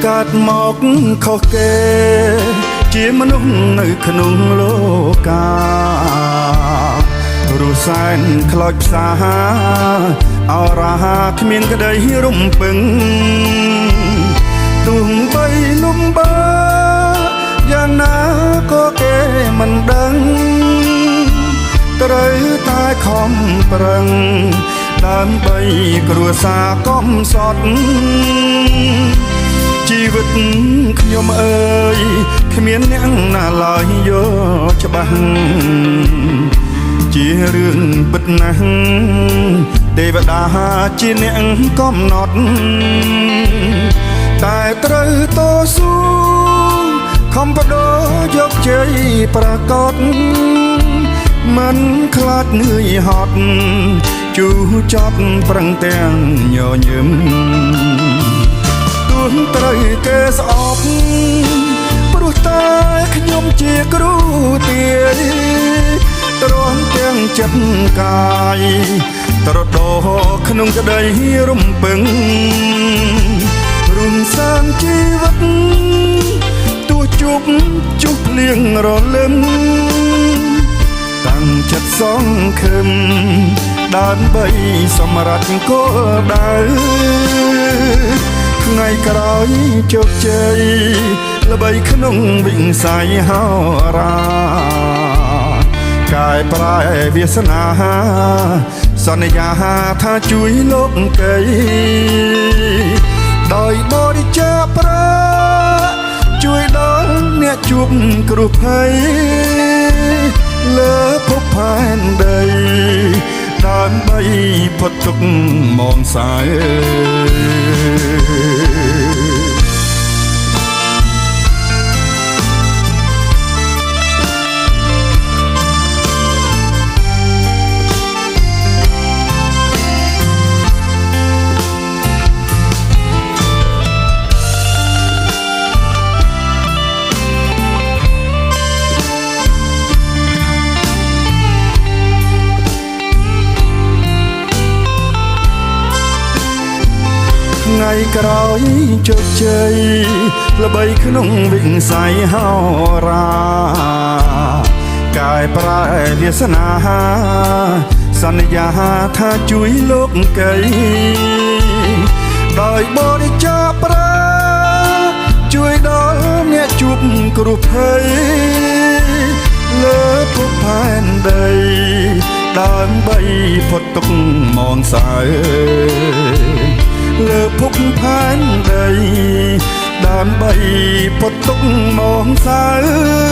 កាត់មកខុសគេជាមនុស្សនៅក្នុងលោការស់សែនខ្លោចផ្សាអរាគ្មានក្តីរំពឹងទុំបីលំបាយ៉ាងណាក៏គេមិនដឹងត្រូវតែខំប្រឹងដើម្បីគ្រួសារកំសត់ជីវិតខ្ញុំអើយគ្មានអ្នកណាឡើយយកច្បាស់ជារឿងពិតណាស់ទេវតាជាអ្នកកំណត់តែត្រូវតស៊ូខំបដូរយកជ័យប្រកបមិនខ្លាចនឿយហត់ជូរចត់ប្រឹងទាំងញញឹមទួនត្រូវគេស្អប់ព្រោះតែខ្ញុំជាគ្រូទាយទ្រាំទាំងចិត្តកាយត្រដោក្នុងក្តីរំពឹងរំសានជីវិតទោះជប់ជុះភ្លៀងរលឹមតាំងចិត្តសងខឹមដើម្បីសម្រេចគោលដៅថ្ងៃក្រោយជោគជ័យល្បីក្នុងវិស័យហោរាកាយប្រែវាសនាសន្យាថាជួយលោកកៃដោយបរិច្ចាគប្រាជួយដល់អ្នកជួបគ្រោះភ័យលើភពផែនដីដើម្បីផុតទុក្ខមងសាយថ្ងៃក្រោយជោគជ័យល្បីក្នុងវិស័យហោរាកាយប្រែវាសនាសន្យាថាជួយលោកកៃដោយបរិច្ចាគប្រាជួយដល់អ្នកជួបគ្រោះភ័យលើភពផែនដីដើម្បីផុតទុក្ខមងសាយលើភពផែនដីដើម្បីផុតទុក្ខមងសៅ